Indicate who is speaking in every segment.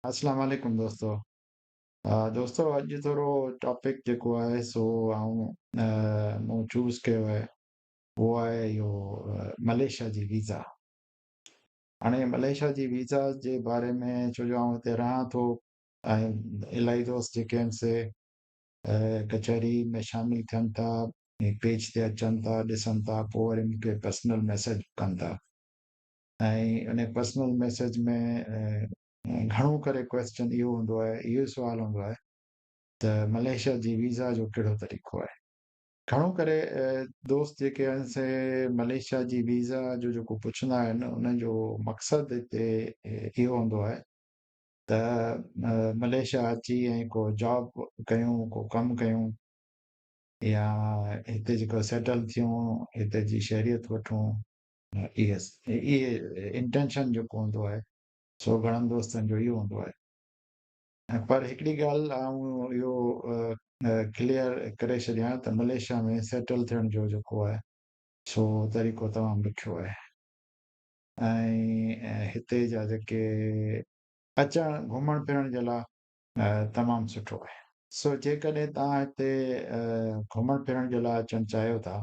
Speaker 1: अस्सलाम वालेकुम दोस्तों। दोस्तों अॼु थोरो टॉपिक जेको आहे सो मूं चूज़ कयो आहे उहो आहे इहो मलेशिया जी वीज़ा। हाणे मलेशिया जी वीज़ा जे बारे में छो जो आउं हिते रहां थो ऐं इलाही दोस्त जेके आहिनि से कचहरी में शामिल थियनि था, पेज ते अचनि था, ॾिसनि था, पोइ वरी मूंखे पर्सनल मैसेज कनि था ऐं उन पर्सनल मैसेज में घणो करे क्वेश्चन इहो हूंदो आहे, इहो सुवाल हूंदो आहे त मलेशिया जी वीज़ा जो कहिड़ो तरीक़ो आहे। घणो करे दोस्त जेके आहिनि से मलेशिया जी वीज़ा जो जेको पुछंदा आहिनि उन जो मक़सदु हिते इहो हूंदो आहे त मलेशिया अची ऐं को जॉब कयूं, को कमु कयूं या हिते जेको सेटल थियूं, हिते जी शहरियत वठूं। इहे इंटेंशन जेको हूंदो आहे सो घणनि दोस्तनि जो इहो हूंदो आहे। पर हिकिड़ी ॻाल्हि आउं इहो क्लियर करे छॾियां त मलेशिया में सेटल थियण जो जेको आहे सो तरीक़ो तमामु ॾुखियो आहे ऐं हिते जा जेके अचण घुमण फिरण जे लाइ तमामु सुठो आहे। सो जेकॾहिं तव्हां हिते घुमण फिरण जे लाइ अचणु चाहियो था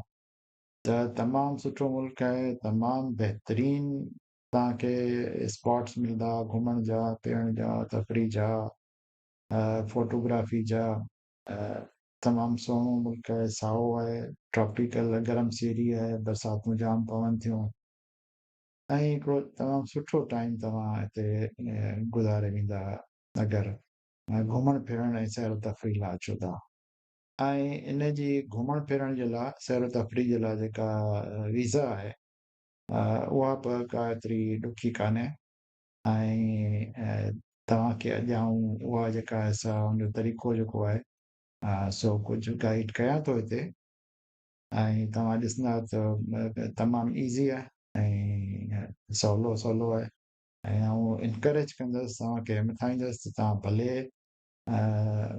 Speaker 1: त तमामु सुठो मुल्क आहे, तमामु बहितरीन तव्हांखे स्पॉट्स मिलंदा घुमण जा, फिरण जा, तफ़रीह जा, फोटोग्राफी जा। तमामु सुहिणो मुल्क आहे, साओ आहे, ट्रॉपिकल गरम सीरी आहे, बरसातूं जाम पवनि थियूं ऐं हिकिड़ो तमामु सुठो टाइम तव्हां हिते गुज़ारे वेंदा अगरि घुमण फिरण ऐं सैर तफ़रीह लाइ अचो था। ऐं इन जी घुमण फिरण जे लाइ सैर तफ़रीह जे लाइ जेका वीज़ा आहे उहा बि का एतिरी ॾुखी कान्हे ऐं तव्हांखे अॼु आउं उहा जेका आहे सा हुनजो तरीक़ो जेको आहे सो कुझु गाइड कयां थो हिते ऐं तव्हां ॾिसंदा त तमामु ईज़ी आहे ऐं सवलो सवलो आहे ऐं आउं इनकरेज कंदुसि तव्हांखे हिमथाईंदुसि त तव्हां भले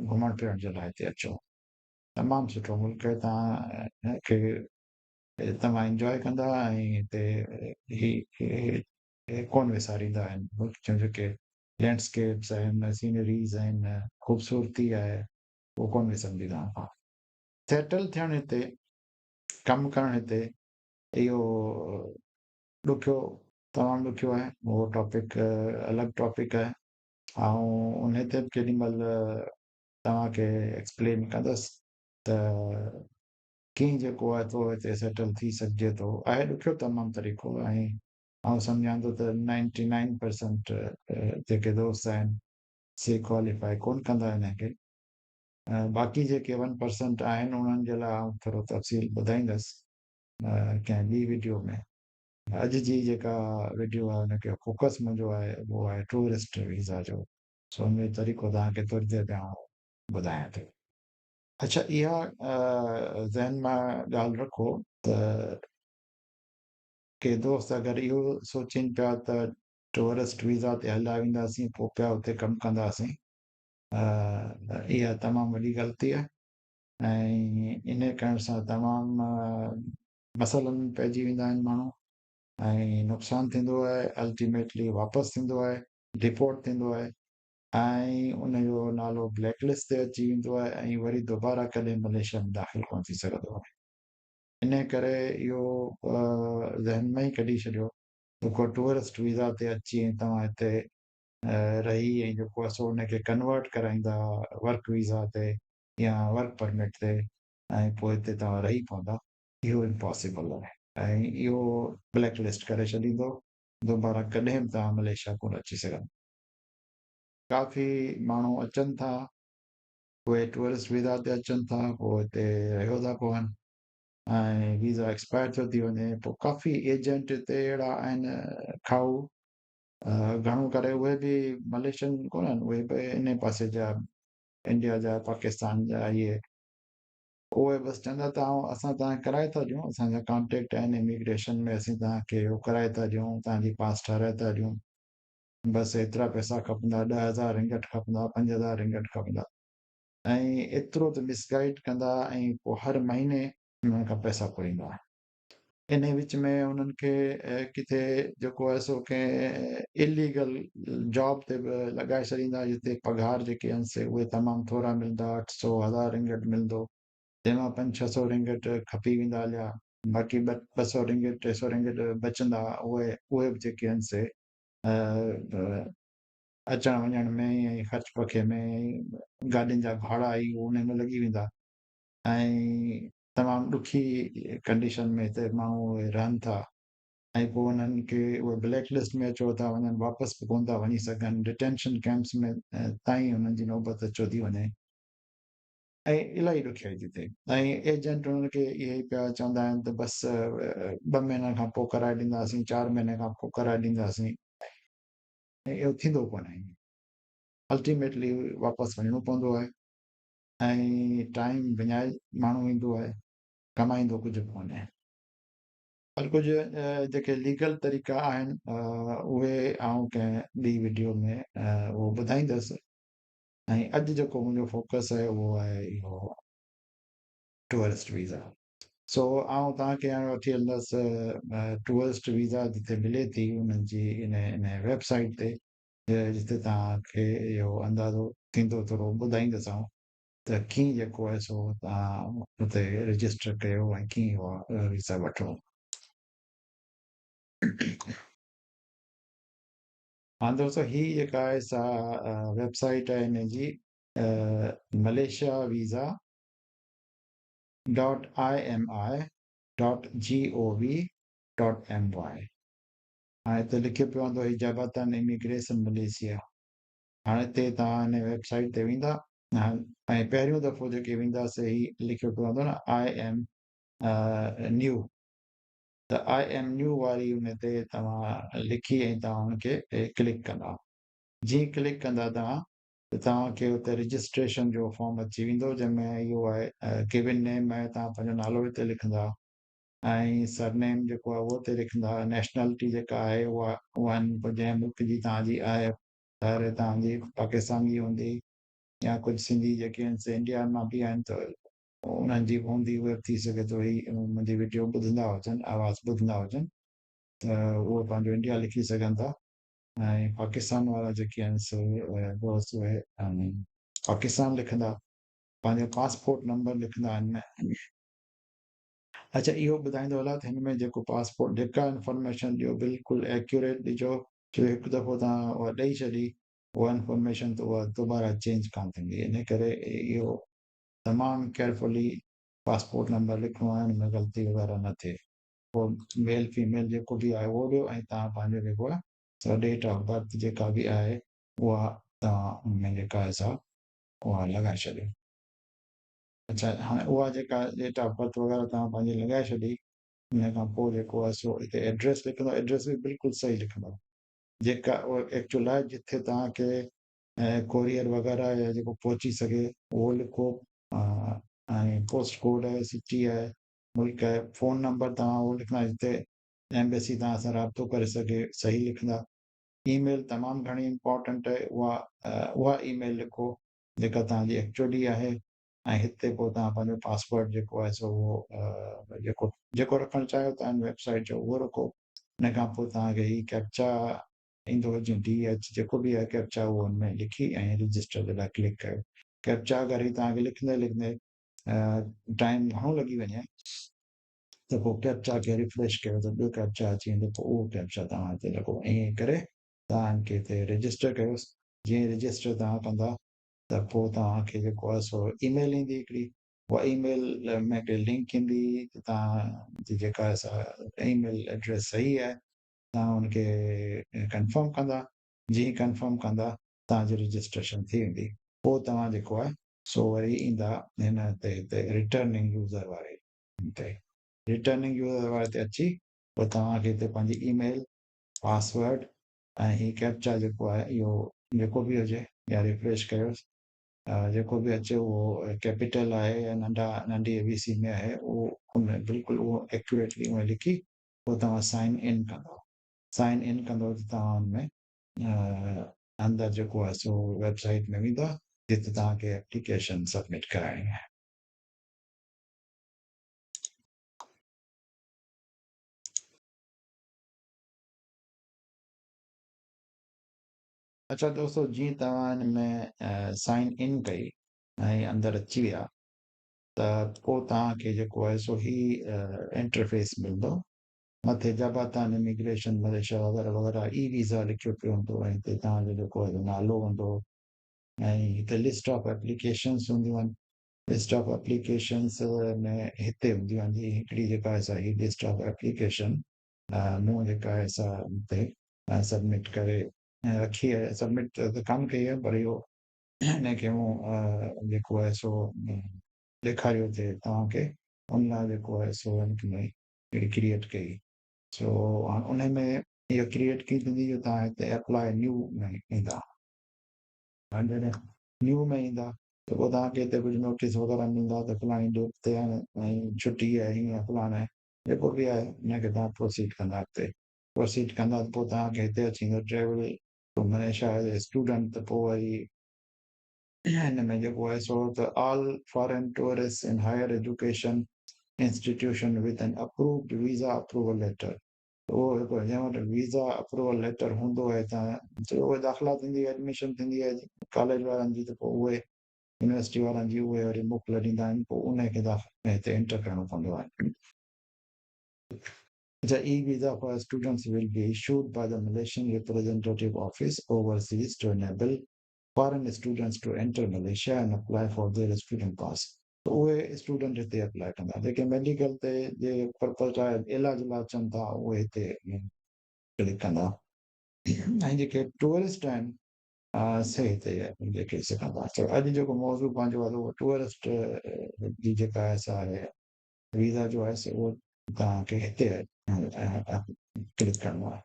Speaker 1: घुमण फिरण जे लाइ हिते अचो। तमामु सुठो मुल्क आहे, तव्हांखे तव्हां इंजॉय कंदा ऐं हिते कोन विसारींदा आहिनि मुल्क जूं जेके लैंडस्केप्स आहिनि, सीनरीज़ आहिनि, ख़ूबसूरती आहे, उहो कोन विसरंदी तव्हां। सेटल थियणु हिते, कमु करणु हिते, इहो ॾुखियो, तमामु ॾुखियो आहे। उहो टॉपिक अलॻि टॉपिक आहे ऐं उन ते बि केॾी महिल तव्हांखे एक्सप्लेन कंदुसि त कीअं जेको आहे थो हिते सेटल थी सघिजे थो। आहे ॾुखियो तमामु तरीक़ो ऐं आउं सम्झां थो त 99% जेके दोस्त आहिनि से क्वालिफाई कोन कंदा हिनखे। बाक़ी जेके 1% आहिनि उन्हनि जे लाइ आउं थोरो तफ़सील ॿुधाईंदुसि कंहिं ॿी वीडियो में। अॼु जी जेका वीडियो आहे हुनखे फोकस मुंहिंजो आहे उहो आहे टूरिस्ट वीज़ा जो। सो हुन जो तरीक़ो तव्हांखे थोरी देरि में आउं ॿुधायां थो। अच्छा, इहा ज़हन मां ॻाल्हि रखो त के दोस्त अगरि इहो सोचनि पिया त टूरिस्ट वीज़ा ते हलिया वेंदासीं पोइ पिया हुते कमु कंदासीं, इहा तमामु वॾी ग़लती आहे ऐं इन करण सां तमामु मसइलनि में पइजी वेंदा आहिनि माण्हू ऐं नुक़सानु थींदो आहे, अल्टीमेटली वापसि थींदो आहे, डिपोर्ट थींदो आहे ऐं उनजो नालो ब्लैक लिस्ट ते अची वेंदो आहे ऐं वरी दोबारा कॾहिं मलेशिया में दाख़िल कोन थी सघंदो आहे। इन करे इहो ज़हन में ई कढी छॾियो जेको टूरिस्ट वीज़ा ते अची ऐं तव्हां हिते रही ऐं जेको आहे सो हुनखे कन्वर्ट कराईंदा वर्क वीज़ा ते या वर्क परमिट ते ऐं पोइ हिते तव्हां रही पवंदा, इहो इम्पॉसिबल आहे ऐं इहो ब्लैक लिस्ट करे छॾींदो, दोबारा कॾहिं बि तव्हां मलेशिया कोन अची सघंदा। काफ़ी माण्हू अचनि था, उहे टूरिस्ट वीज़ा ते अचनि था, पोइ हिते रहियो था पवनि ऐं वीज़ा एक्सपायर थो थी वञे। पोइ काफ़ी एजेंट हिते अहिड़ा आहिनि खाऊ, घणो करे उहे बि मलेशियन कोन आहिनि, उहे बि इन पासे जा इंडिया जा, पाकिस्तान जा, इहे उहे बसि चवंदा असां तव्हांखे कराए था ॾियूं, असांजा कॉन्टेक्ट आहिनि इमिग्रेशन में, असीं तव्हांखे उहो कराए था ॾियूं, तव्हांजी पास ठाराए था ॾियूं, बसि एतिरा पैसा खपंदा, 10,000 रिंगट खपंदा, 5,000 रिंगट खपंदा ऐं एतिरो त मिसगाइड कंदा ऐं पोइ हर महीने उन्हनि खां पैसा घुरींदा। इन विच में उन्हनि खे किथे जेको आहे सो कंहिं इलीगल जॉब ते बि लॻाए छॾींदा, जिते पघार जेके आहिनि से उहे तमामु थोरा मिलंदा, 800 1000 रिंगट मिलंदो, तंहिंमां 500-600 रिंगट खपी वेंदा हलिया, बाक़ी 200 रिंगट 300 रिंगट बचंदा, उहे बि जेके आहिनि से अचण वञण में ऐं ख़र्च पखे में गाॾियुनि जा भाड़ा ई उन में लॻी वेंदा, ऐं तमामु ॾुखी कंडीशन में हिते माण्हू उहे रहनि था, ऐं पोइ उन्हनि खे उहे ब्लैक लिस्ट में अचो था वञनि, वापसि बि कोन था वञी सघनि, डिटेंशन कैंप्स में ताईं उन्हनि जी नौबत अचो थी वञे, ऐं इलाही ॾुखियाई थी थिए। ऐं एजेंट उन्हनि खे इहे ई पिया चवंदा आहिनि त बसि 2 महीना खां पोइ कराए ॾींदासीं, 4 महीने खां पोइ कराए ॾींदासीं, ऐं इहो थींदो कोन्हे। अल्टीमेटली वापसि वञिणो पवंदो आहे, ऐं टाइम विञाए माण्हू ईंदो आहे, कमाईंदो कुझु बि कोन्हे। पर कुझु जेके लीगल तरीक़ा आहिनि उहे आउं कंहिं ॿी वीडियो में उहो ॿुधाईंदुसि, ऐं अॼु जेको मुंहिंजो फोकस आहे उहो आहे इहो टूरिस्ट वीज़ा। सो आउं तव्हांखे हाणे वठी हलंदुसि टूरिस्ट वीज़ा जिते मिले थी उन्हनि जी इन वेबसाइट ते, जिते तव्हांखे इहो अंदाज़ो थींदो, थोरो ॿुधाईंदुसि आउं त कीअं जेको आहे सो तव्हां हुते रजिस्टर कयो ऐं कीअं उहा वीज़ा वठो। हाँ दोस्तों, ही जेका आहे सा वेबसाइट आहे हिन जी मलेशिया वीज़ा .imi.gov.my। हाणे हिते लिखियो पियो हूंदो इजाबतन इमिग्रेशन मलेशिया। हाणे हिते तव्हां हिन वेबसाइट ते वेंदा, ऐं पहिरियों दफ़ो जेके वेंदासीं ही लिखियो पियो हूंदो न IM न्यू, त IM न्यू वारी उन ते तव्हां लिखी ऐं तव्हां हुनखे क्लिक कंदा। जीअं क्लिक कंदा तव्हां त तव्हांखे हुते रजिस्ट्रेशन जो फॉर्म अची वेंदो, जंहिंमें इहो आहे गिवन नेम आहे, तव्हां पंहिंजो नालो हिते लिखंदा, ऐं सरनेम जेको आहे उहो हिते लिखंदा, नेशनैलिटी जेका आहे उहा जंहिं मुल्क जी तव्हांजी आहे, ज़ाहिर तव्हांजी पाकिस्तान जी हूंदी, या कुझु सिंधी जेके आहिनि से इंडिया मां बि आहिनि, त उन्हनि जी हूंदी, उहे थी सघे थो ही मुंहिंजी वीडियो ॿुधंदा हुजनि, आवाज़ु ॿुधंदा हुजनि, त उहो पंहिंजो इंडिया लिखी सघनि था, ऐं पाकिस्तान वारा जेके आहिनि से दोस्त उहे पाकिस्तान लिखंदा, पंहिंजो पासपोर्ट नंबर लिखंदा हिन में। अच्छा, इहो ॿुधाईंदो हलां त हिन में जेको पासपोर्ट जेका इंफॉर्मेशन ॾियो बिल्कुलु एक्यूरेट ॾिजो, छो हिकु दफ़ो तव्हां उहा ॾेई छॾी उहा इंफॉर्मेशन, त उहा दोबारा चेंज कान थींदी, इन करे इहो तमामु केयरफुली पासपोर्ट नंबर लिखिणो आहे, हुन में ग़लती वग़ैरह न थिए। पोइ मेल फीमेल जेको बि आहे उहो ॾियो, ऐं तव्हां पंहिंजो जेको आहे सो डेट ऑफ बर्थ जेका बि आहे उहा तव्हां हुनमें जेका आहे सा उहा लॻाए छॾियो। अच्छा, हाणे उहा जेका डेट ऑफ बर्थ वग़ैरह तव्हां पंहिंजी लॻाए छॾी, हुन खां पोइ जेको आहे सो हिते एड्रेस लिखंदो, एड्रेस बि बिल्कुलु सही लिखंदो, जेका एक्चुअल आहे जिथे तव्हांखे कोरियर वग़ैरह या जेको पहुची सघे उहो लिखो, ऐं पोस्ट कोड आहे, सिटी आहे, मुल्क आहे, फ़ोन नंबर तव्हां उहो लिखंदा जिते एम्बेसी तव्हां सां राब्तो करे सघे, सही लिखंदा। ईमेल तमामु घणी इम्पॉर्टेंट आहे, उहा ईमेल लिखो जेका तव्हांजी एक्चुअली आहे, ऐं हिते पोइ तव्हां पंहिंजो पासवर्ड जेको आहे सो उहो जेको रखणु चाहियो था वेबसाइट जो उहो रखो। हुन खां पोइ तव्हांखे ही कैप्चा ईंदो, जीअं DH जेको बि आहे कैप्चा उहो हुनमें लिखी ऐं रजिस्टर जे लाइ क्लिक कयो। कैप्चा अगरि ही तव्हांखे लिखंदे लिखंदे टाइम घणो लॻी वञे त पोइ कैप्चा खे रिफ्रेश कयो त ॿियो कैप्चा अची वेंदो, पोइ उहो कैप्चा तव्हां हिते लॻो, ईअं करे तव्हांखे हिते रजिस्टर कयोसि। जीअं रजिस्टर तव्हां कंदा त पोइ तव्हांखे जेको आहे सो ईमेल ईंदी हिकिड़ी, उहा ईमेल में हिकिड़ी लिंक ईंदी, तव्हांजी जेका आहे सा ईमेल एड्रेस सही आहे, तव्हां हुनखे कंफर्म कंदा, जीअं कंफर्म कंदा तव्हांजी रजिस्ट्रेशन थी वेंदी। पोइ तव्हां जेको आहे सो वरी ईंदा हिन ते हिते रिटर्निंग यूज़र वारे ते, रिटर्निंग यूज़र वारे ते अची पोइ तव्हांखे हिते पंहिंजी ईमेल, पासवर्ड ऐं ही कैप्चा जेको आहे इहो जेको बि हुजे या रिफ्रेश कयोसि, जेको बि अचे उहो कैपिटल आहे या नंढी ABC में आहे, उहो उन बिल्कुलु उहो एक्यूरेटली उहा लिखी पोइ तव्हां साइन इन कंदो, साइन इन कंदो त तव्हां हुनमें अंदरि जेको आहे सो वेबसाइट में वेंदा, जिते तव्हांखे एप्लीकेशन सबमिट कराइणी आहे। अच्छा दोस्तों, जीअं तव्हां हिन में साइन इन कई ऐं अंदरि अची विया त पोइ तव्हांखे जेको आहे सो ही इंटरफेस मिलंदो। मथे जाबातान इमिग्रेशन मलेशिया वग़ैरह वग़ैरह ई वीज़ा लिखियो पियो हूंदो ऐं हिते तव्हांजो जेको आहे नालो हूंदो ऐं हिते लिस्ट ऑफ एप्लीकेशन्स हूंदियूं आहिनि। लिस्ट ऑफ एप्लीकेशन्स में हिते हूंदियूं आहिनि जी हिकिड़ी जेका आहे सा ही लिस्ट ऑफ एप्लीकेशन मूं जेका आहे सा हिते सबमिट करे रखी आहे। सबमिट त कान कई आहे पर इहो हिनखे मूं जेको आहे सो ॾेखारियो थिए तव्हांखे उन लाइ जेको आहे सो हिनखे में हिकिड़ी क्रिएट कई। सो हाणे उन में इहो क्रिएट कई थींदी जो तव्हां हिते अप्लाई न्यू में ईंदा। हाणे जॾहिं न्यू में ईंदा त पोइ तव्हांखे हिते कुझु नोटिस वग़ैरह मिलंदा त फलाणी डेट ते आहे ऐं छुटी आहे हीअं फलाणा आहे जेको बि आहे हुनखे तव्हां प्रोसीड कंदा। हिते प्रोसीड कंदा त पोइ तव्हांखे हिते अची वेंदो travel to Malaysia as a student. त पोइ वरी हिन में जेको आहे सो त all foreign tourist in higher education institution with an approved visa approval letter. उहो हिकु जंहिं वटि वीज़ा अप्रूवल लेटर हूंदो आहे तव्हां उहे दाख़िला थींदी आहे एडमिशन थींदी आहे कॉलेज वारनि जी। त पोइ उहे यूनिवर्सिटी वारनि जी उहे वरी मोकल ॾींदा आहिनि पोइ उनखे हिते एंटर करिणो पवंदो आहे। The e-visa for students will be issued by the Malaysian Representative Office overseas to enable foreign students to enter Malaysia and apply for their student pass. तो उहे स्टूडेंट हिते अप्लाई कंदा जेके मेडिकल ते जे पर्पज़ लाइ इलाज लाइ अचनि था उहे हिते क्लिक कंदा ऐं जेके टूरिस्ट आहिनि से हिते जेके सघंदा। त अॼु जेको मौज़ू पंहिंजो आहे उहो टूरिस्ट जी जेका आहे सा आहे वीज़ा जो आहे सो उहो तव्हांखे हिते क्लिक करिणो आहे।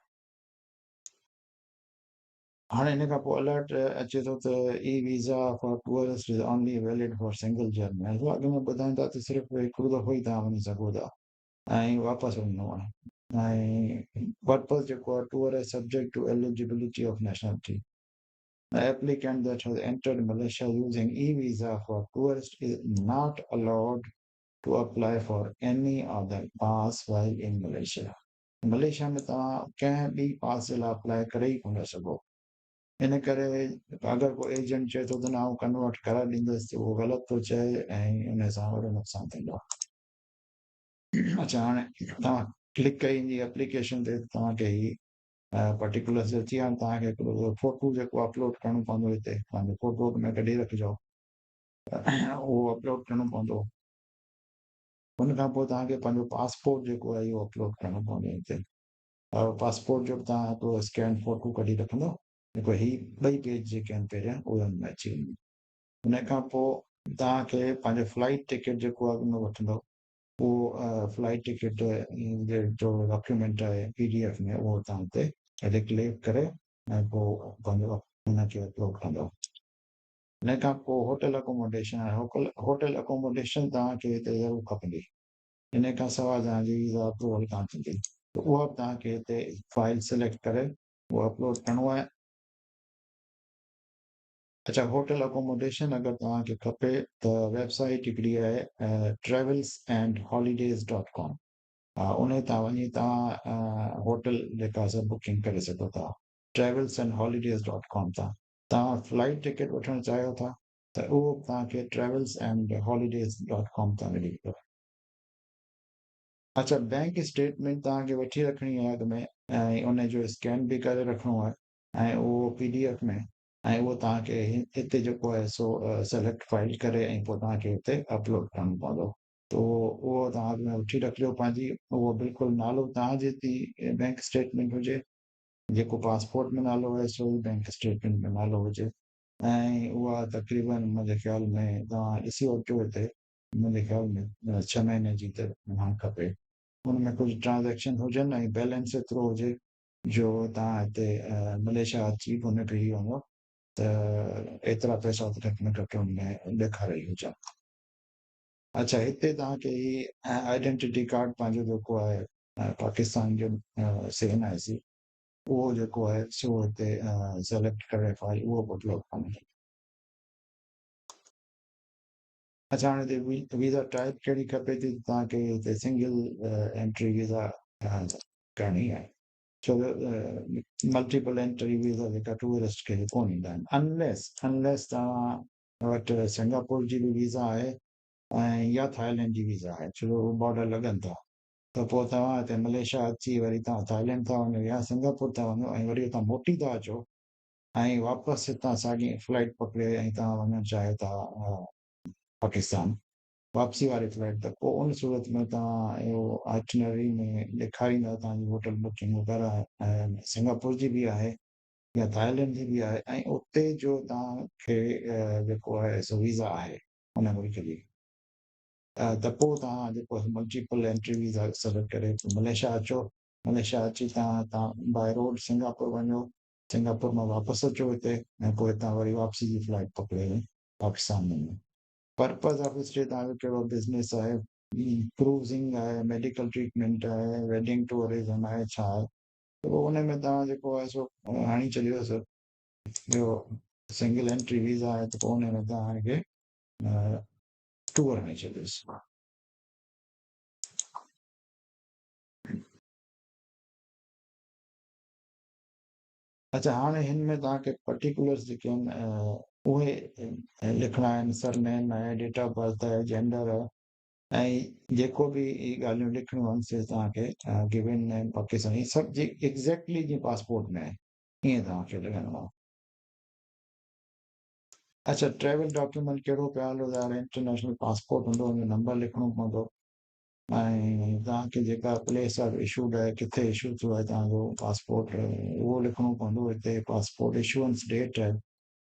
Speaker 1: हाणे हिन खां पोइ अलर्ट अचे थो त e visa for tourist is only valid for single journey. अॻु में ॿुधाईंदा त सिर्फ़ु हिकिड़ो दफ़ो ई तव्हां वञी सघो था ऐं वापसि वञिणो आहे। ऐं पर्पज़ जेको आहे tourist subject to eligibility of nationality. The applicant that has entered Malaysia using e-visa for tourists is not allowed to apply for any other pass while in Malaysia. Malaysia में तव्हां कंहिं ॿी पास जे लाइ अप्लाई करे ई कोन सघो। इन करे अगरि कोई एजेंट चए थो त न आउं कन्वर्ट कराए ॾींदुसि त उहो ग़लति थो चए ऐं उन सां वॾो नुक़सानु थींदो आहे। अच्छा हाणे तव्हां क्लिक कई इन जी एप्लीकेशन ते तव्हांखे ही पर्टिकुलर्स अची विया आहिनि। तव्हांखे हिकिड़ो फोटो जेको अपलोड करिणो पवंदो हिते पंहिंजो फोटो में कढी रखिजो उहो अपलोड करिणो पवंदो। हुन खां पोइ तव्हांखे पंहिंजो पासपोर्ट जेको आहे इहो अपलोड करिणो पवंदो हिते। पासपोर्ट जो तव्हां हिकिड़ो स्कैन फोटो कढी रखंदो जेको ही ॿई पेज जेके आहिनि पहिरियां उहे हुन में अची वेंदा। हुन खां पोइ तव्हांखे पंहिंजो फ्लाइट टिकट जेको आहे उन वठंदो उहो फ्लाइट टिकट जो डॉक्यूमेंट आहे PDF में उहो तव्हां हिते क्लिक करे ऐं पोइ पंहिंजो हुनखे अपलोड कंदो। हिन खां पोइ होटल अकोमोडेशन आहे। होटल अकोमोडेशन तव्हांखे हिते ज़रूरु खपंदी। इन खां सवाइ तव्हांजी वीज़ा अप्रूवल कान थींदी त उहा बि तव्हांखे हिते फाइल सिलेक्ट करे उहो अपलोड करिणो आहे। अच्छा होटल अकोमोडेशन अगरि तव्हांखे खपे त वेबसाइट हिकिड़ी आहे travelsandholidays.com। उन तां वञी तव्हां होटल जेका आहे बुकिंग करे सघो था travelsandholidays.com तां। तव्हां फ्लाइट टिकट वठणु चाहियो था त उहो तव्हांखे travelsandholidays.com तां मिली वेंदो। अच्छा बैंक स्टेटमेंट तव्हांखे वठी रखणी आहे अॻु में ऐं उनजो स्कैन बि करे रखिणो आहे ऐं उहो PDF में ऐं उहो तव्हांखे हिते जेको आहे सो सेलेक्ट फाइल करे ऐं पोइ तव्हांखे हिते अपलोड करिणो पवंदो। त उहो तव्हां अॻु में वठी रखिजो पंहिंजी उहो बिल्कुलु नालो तव्हांजे बैंक स्टेटमेंट हुजे जेको पासपोर्ट में नालो आहे सो बैंक स्टेटमेंट में नालो हुजे ऐं उहा तक़रीबन मुंहिंजे ख़्याल में तव्हां ॾिसी वठिजो हिते मुंहिंजे ख़्याल में 6 महीने जी त खपे। उनमें कुझु ट्रांजेक्शन हुजनि ऐं बैलेंस एतिरो हुजे जो तव्हां हिते मलेशिया अची कोन पई वञो त एतिरा पैसा न घटि हुनमें ॾेखारे ई हुजनि। अच्छा हिते तव्हांखे ही आइडेंटिटी कार्ड पंहिंजो जेको आहे पाकिस्तान जो CNIC उहो जेको आहे सो हिते सेलेक्ट करे फाइल उहो अपलोड करिणो। अच्छा हाणे हिते वीज़ा टाइप कहिड़ी खपे थी तव्हांखे हिते सिंगल एंट्री वीज़ा करणी आहे। छो मल्टीपल एंट्री वीज़ा जेका टूरिस्ट खे कोन ईंदा आहिनि अनलेस तव्हां वटि सिंगापुर जी बि वीज़ा आहे ऐं या थाईलैंड जी वीज़ा आहे छो बॉर्डर लॻनि था त पोइ तव्हां हिते मलेशिया अची वरी तव्हां थाईलैंड था वञो या सिंगापुर था वञो ऐं वरी हुतां मोटी था अचो ऐं वापसि हितां साॻी फ्लाइट पकिड़े ऐं तव्हां वञणु चाहियो था पाकिस्तान वापसी वारी फ्लाइट त पोइ उन सूरत में तव्हां इहो आइटनरी में ॾेखारींदा तव्हांजी होटल बुकिंग वग़ैरह ऐं सिंगापुर जी बि आहे या थाईलैंड जी बि आहे ऐं उते जो तव्हांखे जेको आहे सो वीज़ा आहे उन मुल्क जी त पोइ तव्हां जेको मल्टीपल एंट्री वीज़ा सेलेक्ट करे मलेशिया अचो मलेशिया अची तव्हां बाय रोड सिंगापुर वञो सिंगापुर मां वापसि अचो हिते ऐं पोइ हितां वरी वापसी जी फ्लाइट पकिड़े पाकिस्तान वञो पर्पज़ ऑफ स्टे तव्हांजो कहिड़ो बिज़नेस आहे क्रूज़िंग आहे मेडिकल ट्रीटमेंट आहे वेडिंग टूरिज़म आहे छा आहे त पोइ उन में तव्हां जेको आहे सो हणी छॾियोसि ॿियो सिंगल एंट्री वीज़ा आहे त पोइ उन में तव्हांखे टूर हणी छॾियोसि अच्छा हाणे हिन में तव्हांखे पर्टिकुलर्स जेके आहिनि उहे लिखणा आहिनि सरनेम आहे डेट ऑफ बर्थ आहे जेंडर आहे ऐं जेको बि ॻाल्हियूं लिखणियूं आहिनि से तव्हांखे गिवन आहिनि पाकिस्तान ही सभु जी एग्ज़ैक्टली जीअं पासपोर्ट में आहे ईअं तव्हांखे लॻाइणो आहे अच्छा ट्रैवल डॉक्यूमेंट कहिड़ो पिया हलो यार इंटरनेशनल पासपोर्ट हूंदो हुन नंबर लिखणो पवंदो ऐं तव्हांखे जेका प्लेस ऑफ इशूड आहे किथे इशू थियो आहे तव्हांजो पासपोर्ट उहो लिखणो पवंदो हिते पासपोर्ट इशूअंस डेट आहे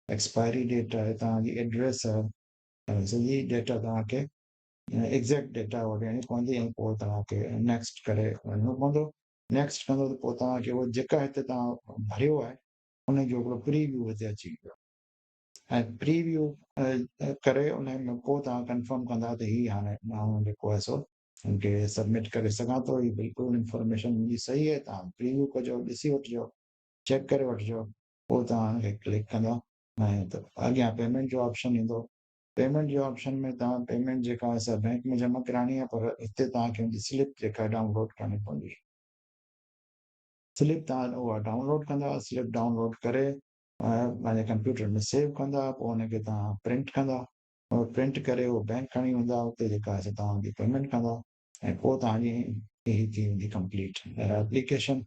Speaker 1: एक्सपायरी डेट आहे तव्हांजी एड्रेस आहे सॼी डेटा तव्हांखे एग्ज़ैक्ट डेटा ॾियणी पवंदी ऐं पोइ तव्हांखे नेक्स्ट करे वञिणो पवंदो नेक्स्ट कंदो त पोइ तव्हांखे उहो जेका हिते तव्हां भरियो आहे उनजो हिकिड़ो प्रीव्यू हिते अची वेंदो ऐं प्रीव्यू करे उन में पोइ तव्हां कंफर्म कंदा त हीअ हाणे माण्हू जेको आहे सो उनखे सबमिट करे सघां थो हीअ बिल्कुलु इंफॉर्मेशन मुंहिंजी सही आहे तव्हां प्रीव्यू कजो ॾिसी वठिजो चेक करे वठिजो पोइ तव्हां हुनखे क्लिक कंदा ऐं त अॻियां पेमेंट जो ऑप्शन ईंदो पेमेंट जे ऑप्शन में तव्हां पेमेंट जेका आहे सा बैंक में जमा कराइणी आहे पर हिते तव्हांखे हुनजी स्लिप जेका आहे डाउनलोड करणी पवंदी स्लिप तव्हां उहा डाउनलोड कंदा स्लिप डाउनलोड करे पंहिंजे कंप्यूटर में सेव कंदा पोइ हुनखे तव्हां प्रिंट कंदा प्रिंट करे उहो बैंक खणी वेंदा उते जेका आहे तव्हांजी पेमेंट कंदा ऐं पोइ तव्हांजी हीअ थी वेंदी कंप्लीट एप्लीकेशन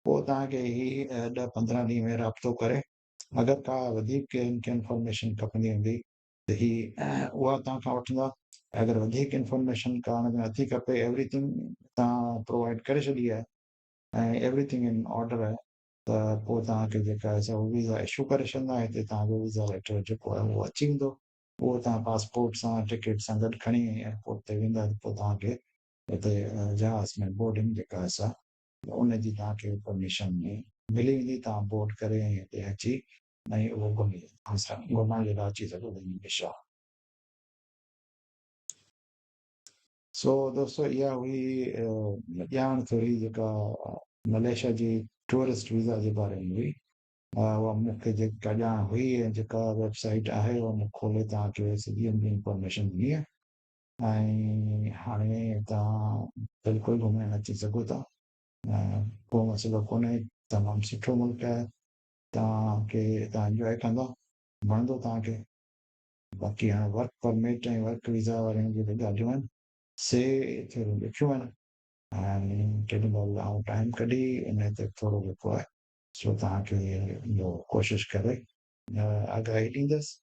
Speaker 1: पोइ तव्हांखे हीअ 10-15 ॾींहं में राब्तो करे अगरि का वधीक इंफॉर्मेशन खपंदी हूंदी त ही उहा तव्हां खां वठंदा अगरि वधीक इंफॉर्मेशन का हुनखे नथी खपे एवरीथिंग तव्हां प्रोवाइड करे छॾी आहे ऐं एवरीथिंग इन ऑर्डर आहे त पोइ तव्हांखे जेका आहे सा वीज़ा इशू करे छॾींदा हिते तव्हांजो वीज़ा लेटर जेको आहे उहो अची वेंदो उहो तव्हां पासपोर्ट सां टिकट सां गॾु खणी एयरपोर्ट ते वेंदा पोइ तव्हांखे हिते जहाज़ में बोर्डिंग जेका आहे सा उनजी तव्हांखे इंफॉर्मेशन मिली वेंदी तव्हां बोर्ड करे ऐं हिते अची ऐं उहो घुमण जे लाइ अची सघो मलेशिया सो दोस्तो इहा हुई ॼाण थोरी जेका मलेशिया जी टूरिस्ट वीज़ा जे बारे में हुई उहा मूंखे जेका ॼाण हुई ऐं जेका वेबसाइट आहे उहा मूं खोले तव्हांखे सॼी हुनजी इंफॉर्मेशन ॾिनी आहे ऐं हाणे तव्हां बिल्कुलु घुमण अची सघो था को मसइलो कोन्हे तमामु सुठो मुल्क आहे तव्हांखे तव्हां इंजॉय कंदा वणंदो तव्हांखे बाक़ी हाणे वर्क परमिट ऐं वर्क वीज़ा वारनि जी बि ॻाल्हियूं आहिनि से थोरियूं ॾुखियूं आहिनि ऐं केॾी महिल आउं टाइम कढी इन ते थोरो जेको आहे सो तव्हांखे इहो कोशिशि करे आगाही ॾींदुसि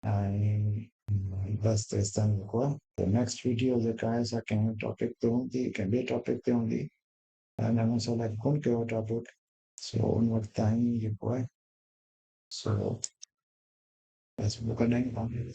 Speaker 1: ऐं बसि तेसि ताईं जेको आहे त नेक्स्ट वीडियो जेका आहे सा कंहिं टॉपिक ते हूंदी कंहिं ॿिए टॉपिक ते हूंदी हिन में सेलेक्ट कोन कयो टॉपिक सो उन वक़्तु ताईं जेको आहे सो बसि कॾहिं